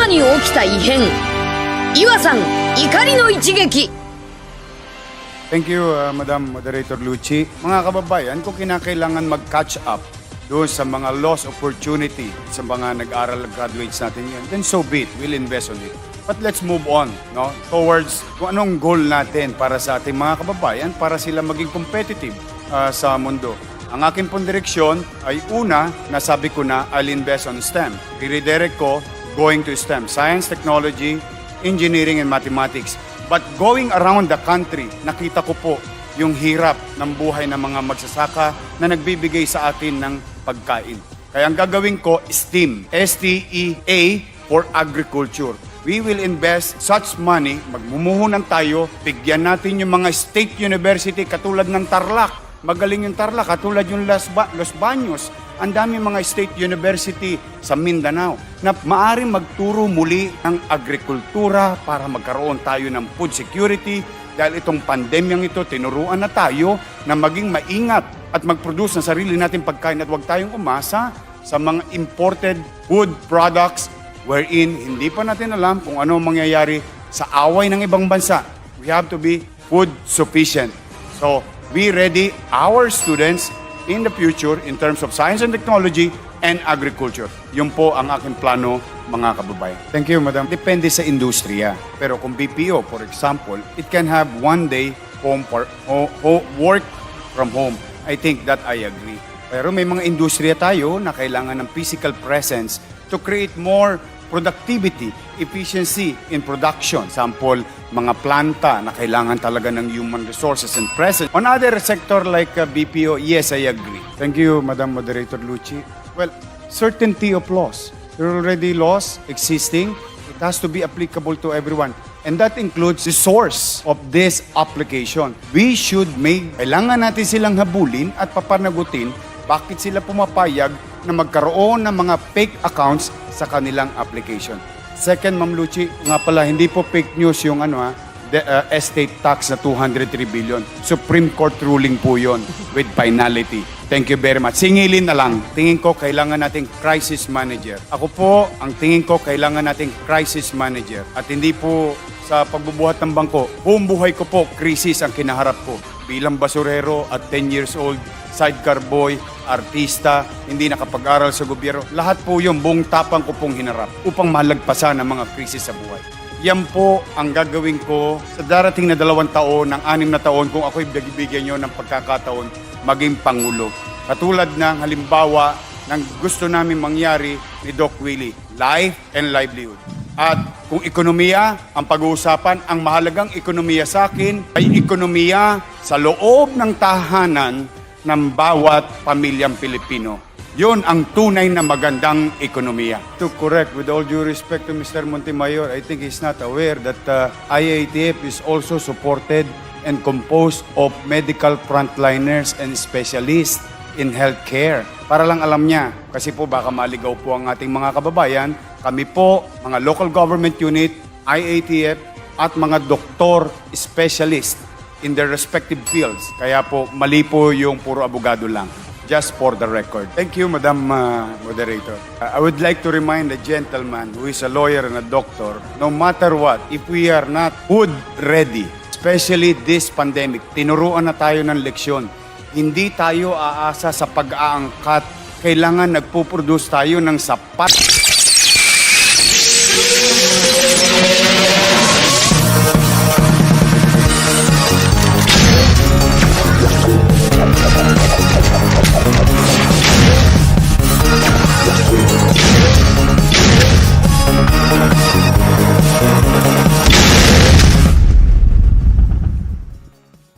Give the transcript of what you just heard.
に起きた異変。岩さん怒りの一撃。 Thank you, Madam Moderator Lucci. Mga kababayan, kung kinakailangan mag-catch up doon sa mga lost opportunity sa mga nag-aral graduates natin yun, then so be it. We'll invest on it. But let's move on, no, towards kung anong goal natin para sa ating mga kababayan para sila maging competitive sa mundo. Ang aking pong direksyon ay una, nasabi ko na, I'll invest on STEM. I-redirect ko going to STEM, Science, Technology, Engineering, and Mathematics. But going around the country, nakita ko po yung hirap ng buhay ng mga magsasaka na nagbibigay sa atin ng pagkain. Kaya ang gagawin ko, STEAM, S-T-E-A for agriculture. We will invest such money, magmumuhunan tayo, bigyan natin yung mga state university katulad ng Tarlac. Magaling yung Tarlac, katulad yung Los Baños. Ang dami mga state university sa Mindanao na maaaring magturo muli ng agrikultura para magkaroon tayo ng food security. Dahil itong pandemyang ito, tinuruan na tayo na maging maingat at mag-produce ng sarili natin pagkain at huwag tayong umasa sa mga imported food products wherein hindi pa natin alam kung ano mangyayari sa away ng ibang bansa. We have to be food sufficient. So, be ready, our students, in the future in terms of science and technology and agriculture. Yun po ang aking plano, mga kababayan. Thank you, Madam. Depende sa industriya. Pero kung BPO, for example, it can have one day work from home. I think that I agree. Pero may mga industriya tayo na kailangan ng physical presence to create more productivity, efficiency in production. Sample, mga planta na kailangan talaga ng human resources and presence. On other sector like BPO, yes, I agree. Thank you, Madam Moderator Lucci. Well, certainty of laws. There are already laws existing. It has to be applicable to everyone. And that includes the source of this application. We should kailangan natin silang habulin at papanagutin bakit sila pumapayag na magkaroon ng mga fake accounts sa kanilang application. Second, Ma'am Lucci, nga pala, hindi po fake news yung estate tax na 203 billion. Supreme Court ruling po yon with finality. Thank you very much. Singilin na lang. Tingin ko, kailangan nating crisis manager. Ako po, ang tingin ko, kailangan nating crisis manager. At hindi po sa pagbubuhat ng bangko, buong buhay ko po, krisis ang kinaharap ko. Bilang basurero at 10 years old, sidecar boy, artista, hindi nakapag-aral sa gobyerno. Lahat po yung buong tapang ko pong hinarap upang malagpasan ang mga krisis sa buhay. Yan po ang gagawin ko sa darating na 2 taon, ng 6 na taon kung ako'y bigyan nyo ng pagkakataon maging Pangulo. Katulad ng halimbawa ng gusto namin mangyari ni Doc Willie, life and livelihood. At kung ekonomiya ang pag-uusapan, ang mahalagang ekonomiya sa akin ay ekonomiya sa loob ng tahanan ng bawat pamilyang Pilipino. Yun ang tunay na magandang ekonomiya. To correct, with all due respect to Mr. Montemayor, I think he's not aware that IATF is also supported and composed of medical frontliners and specialists in healthcare. Para lang alam niya, kasi po baka maligaw po ang ating mga kababayan, kami po, mga local government unit, IATF, at mga doktor specialist in their respective fields. Kaya po, mali po yung puro abogado lang. Just for the record. Thank you, Madam Moderator. I would like to remind the gentleman who is a lawyer and a doctor, no matter what, if we are not food ready, especially this pandemic, tinuruan na tayo ng leksyon. Hindi tayo aasa sa pag-aangkat. Kailangan nagpo-produce tayo ng sapat